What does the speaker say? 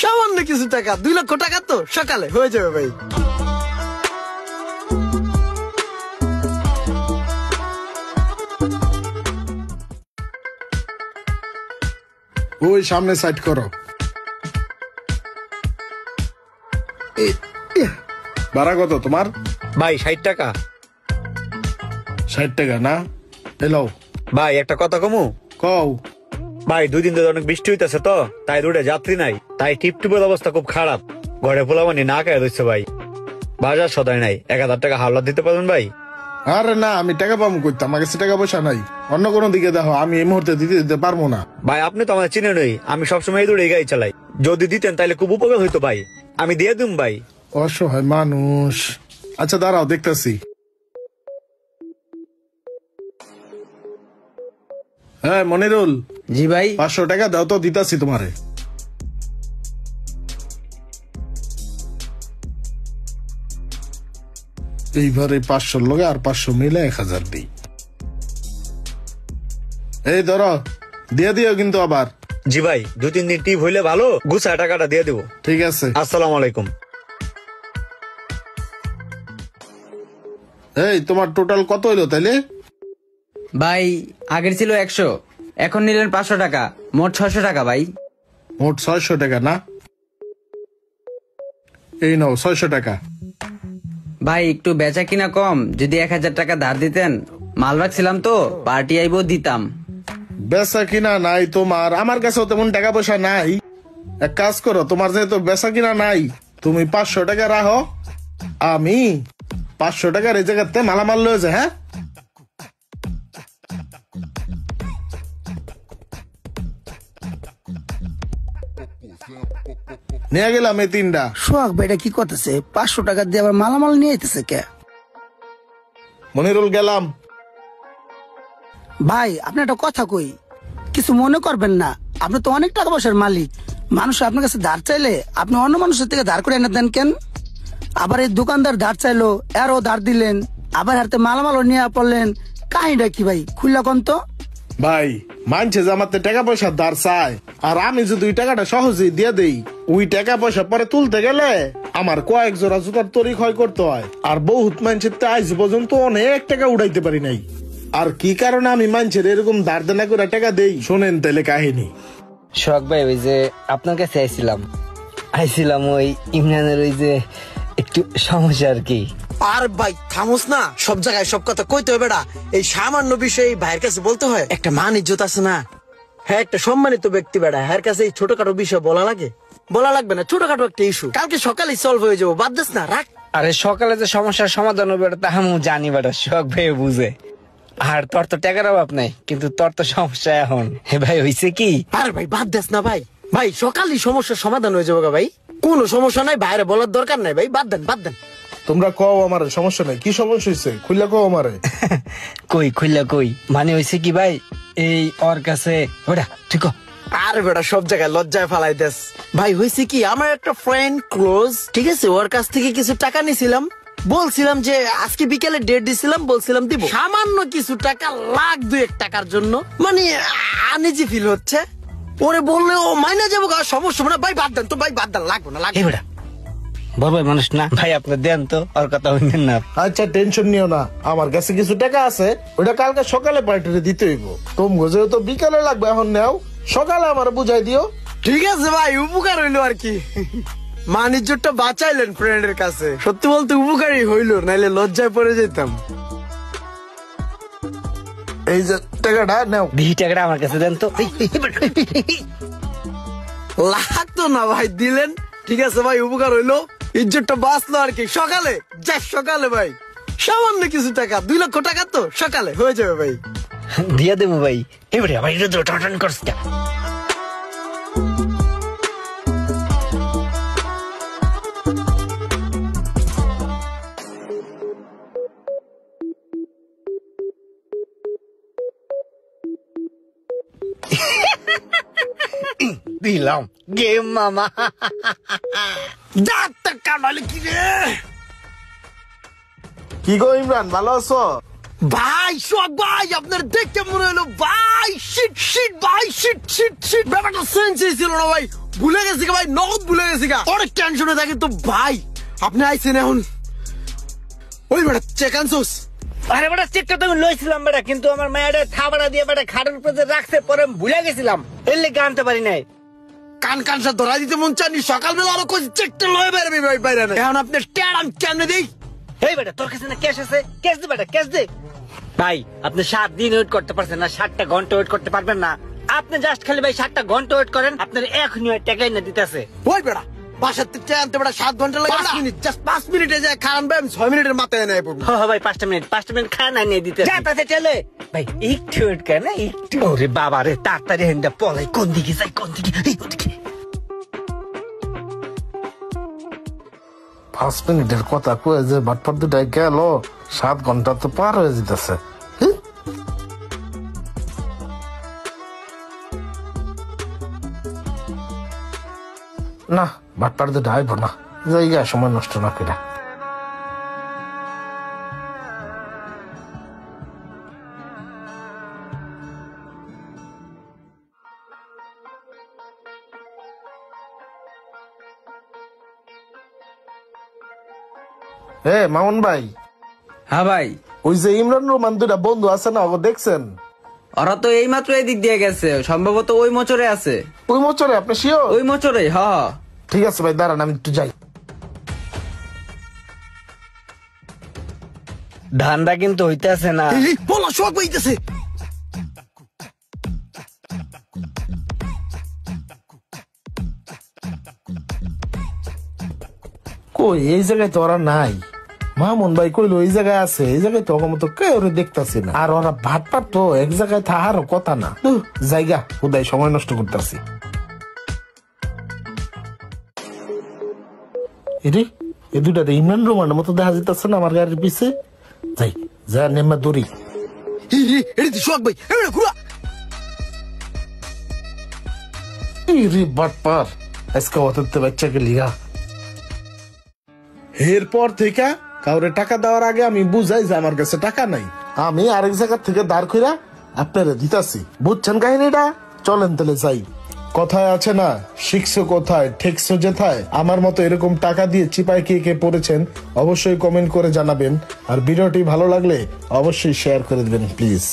সামান্য কিছু টাকা, 2 লক্ষ টাকা তো সকালে হয়ে যাবে ভাই। ওই সামনে সাইড করো। ভাড়া কত তোমার? ভাই 60 টাকা। 60 টাকা না? এলো ভাই একটা কথা কমু? কও। ভাই 2 দিন ধরে অনেক বৃষ্টি হইতেছে তো, তাই রোডে যাত্রী নাই, তাই টিপটিপের অবস্থা খুব খারাপ। ঘরে পোলাবানি না খায় রয়েছে ভাই। বাজার সদাই নাই, 1000 টাকা হাওলা দিতে পারবেন ভাই? আরে না, আমি টাকা পাবো করতাম, আমার কাছে টাকা পয়সা নাই। অন্য কোনো দিকে দেখো, আমি এই মুহূর্তে দিতে পারবো না। ভাই আপনি তো আমাদের চিনে নই, আমি সবসময় এই দৌড়ে গাড়ি চালাই। যদি দিতেন তাহলে খুব উপকার হইতো ভাই, আমি দিয়ে দিম ভাই। অসহায় মানুষ। আচ্ছা দাঁড়াও, দেখতেছি। হ্যাঁ মনিরুল। জি ভাই। 500 টাকা দাও তো, দিতাছি তোমারে। এইবারে 500 লগে আর 500 মিলে 1000 দিই। এই ধরো, দিয়ে দিও কিন্তু আবার। জি ভাই, 2-3 দিন টিপ হইলে ভালো, গুছায় টাকাটা দিয়ে দেবো। ঠিক আছে। আসসালামু আলাইকুম। এই তোমার টোটাল কত হইলো তাইলে? ভাই আগের ছিল 100, এখন নিলেন 500 টাকা, মোট 600 টাকা ভাই। মোট 600 টাকা না? এই নাও 600 টাকা। ভাই একটু বেচা কিনা কম, যদি 1000 টাকা ধার দিতেন, মাল রাখছিলাম তো, পার্টি আইবো দিতাম। বেচা কিনা নাই তোমার, আমার কাছেও তেমন টাকা পয়সা নাই। এক কাজ করো, তোমার যেহেতু বেচা কিনা নাই, তুমি 500 টাকা রাখো, আমি 500 টাকার এই জায়গাতে মালামাল লয়ে যায়। হ্যাঁ নিয়ে গেলাম এই 3টা। সোহাগ ভাইটা কি করতেছে? 500 টাকা দিয়ে আবার মালামাল নিয়ে আইতেছে কে? মনিরুল গেলাম। ভাই আপনি একটা কথা কই, কিছু মনে করবেন না, আপনি তো অনেক টাকা পয়সার মালিক। মানুষ আপনার কাছে ধার চাইলে আপনি অন্য মানুষের থেকে ধার করে এনে দেন কেন? আবার এই দোকানদার ধার চাইলো, এরও ধার দিলেন, আবার হাতে মালামালও নিয়ে পড়লেন। কাহিনীটা কি ভাই, খুললা কোন তো? ভাই মানছে যে আমার টাকা পয়সা ধার চায়, আর আমি যদি ওই টাকাটা সহজেই দিয়ে দেই, ওই টাকা পয়সা পরে তুলতে গেলে আমার কয়েক জোড়া জুতার তরি ক্ষয় করতে হয়। আর বহুত মানুষের আজ পর্যন্ত অনেক টাকা উঠাইতে পারি নাই। আর কি কারণে আমি মানুষের এরকম ধার দেনা করে টাকা দেই, শোনেন তাহলে কাহিনী। শখ ভাই, ওই যে আপনার কাছে আইছিলাম ওই ইমরানের ওই যে একটু সমস্যা আর কি। আর ভাই থামোস না, সব জায়গায় সব কথা কইতে হবে না। এই সামান্য বিষয়ে ভাইয়ের কাছে বলতে হয়? একটা মান ইজ্জত আছে না? হ্যাঁ একটা সম্মানিত ব্যক্তি বেড়া, হ্যার কাছে এই ছোটখাটো বিষয় বলা লাগে? বলা লাগবে না, ছোটখাটো একটা ইস্যু কালকে সকালে সলভ হয়ে যাবো, বাদ দিস না, রাখ। আরে সকালে যে সমস্যার সমাধান হবে তা আমি জানি বেটা, শখ ভাই বুঝে। আর তোর তো টাকার অভাব নাই, কিন্তু তোর তো সমস্যা এখন। হে ভাই হইছে কি? আরে ভাই বাদ দিস না ভাই, ভাই সকালেই সমস্যার সমাধান হয়ে যাবো ভাই, কোনো সমস্যা নাই, বাইরে বলার দরকার নাই ভাই, বাদ দেন। তোমরা কও আমারে, সমস্যা নাই। কি সমস্যা হয়েছে খুললা কও আমারে। কই মানে হইছে কি ভাই, এই ওর কাছে ওটা ঠিক। আরে বেটা সব জায়গায় লজ্জায় ফালাই দেস। ভাই হয়েছে কি, আমার একটা ফ্রেন্ড ক্লোজ, ঠিক আছে, ওর কাছ থেকে কিছু টাকা নিছিলাম, বলছিলাম যে আজকে বিকেলে ডেট দিছিলাম, বলছিলাম দিব। সামান্য কিছু টাকা, 1,00,000-2 টাকার জন্য মানে আনইজি ফিল হচ্ছে। ওরে বললে ও মাইনা যাবো, সমস্যা না ভাই, বাদ দেন তো ভাই, বাদ দেন, লাগবে না। বড় ভাই মানুষ না ভাই, আপনি দেন তো, ওর কথা হইলেন না। আচ্ছা টেনশন নিও না, আমার কাছে কিছু টাকা আছে, ওটা কালকে সকালে পার্টিতে দিতে হইব। তোমরা যেহেতু বিকালে লাগবে, এখন নেও, সকালে আমার বুঝাই দিও। ঠিক আছে ভাই, উপকার হইলো আর কি। মানিজ্যটা বাঁচাইলেন ফ্রেন্ডের কাছে, সত্যি বলতে উপকারই হইলো, নাইলে লজ্জায় পড়ে যেতাম। এই যে টাকাটা নেও। 20 টাকাটা আমার কাছে দেন তো। লাগতো না ভাই, দিলেন, ঠিক আছে ভাই, উপকার হইলো, ইজ্জতটা বাঁচলো আর কি। সকালে ভাই সামান্য কিছু টাকা, 2 লক্ষ টাকা তো সকালে হয়ে যাবে ভাই। দিয়ে দেবো ভাই। এবারে ভাই এটা তো টাটান করছ না। দিলাম গেম মামা। কি গো ইমরান, ভালো আছো? ভাই শখ ভাই, আপনার দেখতে মনে হলো ভাই শিট ভাই, শিট ব্যাপারটা সেন্স ছিল না ভাই, ভুলে গেছি ভাই, নগদ ভুলে গেছি গা, অনেক টেনশনে থাকি তো ভাই। আপনি আইছেন এখন, ওই বেটা চেক আনছোস? আরে বেটা চেকটা তো আমি লইছিলাম বেটা, কিন্তু আমার মায়ের থাবাড়া দিয়ে বেটা খাটের উপরে যে রাখছে, পরে আমি ভুলে গেছিলাম, এর লেগে আনতে পারি নাই। কান কান সব ধরা দিতে মন চাননি, সকালবেলা আরো কই চেকটা লয়ে বেরবি ভাই বাইরে না। এখন আপনি টের আমি কেমনে দেই? এই বেটা তোর কাছে না ক্যাশ আছে, ক্যাশ দে বেটা, ক্যাশ দে। ভাই আপনি 7 দিন ওয়েট করতে পারছেন না, 7টা ঘন্টা ওয়েট করতে পারবেন না? আপনি জাস্ট খালি ভাই 7টা ঘন্টা ওয়েট করেন, আপনার এখনই টাকাই না দিতেছে। ওই বেড়া বাসার থেকে আনতে বেড়া 7 ঘন্টা লাগে, 5 মিনিট, জাস্ট 5 মিনিটে যায় খান ভাই, আমি 6 মিনিটের মাথায় নাই পড়বো। হ্যাঁ ভাই 5টা মিনিট খায় না নিয়ে দিতে যাতে চলে ভাই, একটু ওয়েট করে না একটু। ওরে বাবা রে, তাড়াতাড়ি হেন্দা পলাই, কোন দিকে যাই কোন দিকে, এই ওদিকে। 5 মিনিটের কথা কয়ে যে বাটপার দুটাই গেল, 7 ঘন্টা তো পার হয়ে যেতেছে। না, বাটপার দুটা আইব না, জায়গা সময় নষ্ট না করে। মামুন ভাই, হ্যাঁ ভাই, ওই যে ইমরান রহমান দুটা বন্ধু আছে না, ওকে দেখছেন? ওরা তো এই মাত্র এই দিক দিয়ে গেছে, সম্ভবত ওই মোচরে আছে। ওই মোচরে আপনি শিওর? ওই মোচরে, হ। ঠিক আছে ভাই, দাঁড়ান আমি একটু যাই। ধান্দা কিন্তু হইতেছে না। এই বলা শোক হইতেছে। কই এই জায়গায় তো ওরা নাই। মামুন ভাই কইলো এই জায়গায় আছে, এই জায়গায় তো মতো কে ওরে দেখতাছি না। আর ওরা ভাটপাট তো এক জায়গায় থাকার কথা না, জায়গা উদয় সময় নষ্ট করতেছি। এ দুটা ইমরান রোমানের মতো দেখা যেতেছে না আমার গাড়ির পিছে। যাই যা নেমা দড়ি। এটা শোক ভাই, এবারে ঘুরা। বাটপার আজকে অততে বাচ্চাকে লিগা। এরপর থেকে কাউরে টাকা দেওয়ার আগে আমি বুঝাই যে আমার কাছে টাকা নাই, আমি আরেক জায়গা থেকে দাঁড় কইরা আপনারা দিতাছি। বুঝছেন কাহিনীটা? চলেন তাহলে যাই। কথায় আছে না, শিখছো কোথায় ঠেকছো যেথায়। আমার মতো এরকম টাকা দিয়ে চিপায় কে কে পড়েছেন অবশ্যই কমেন্ট করে জানাবেন। আর ভিডিওটি ভালো লাগলে অবশ্যই শেয়ার করে দিবেন প্লিজ।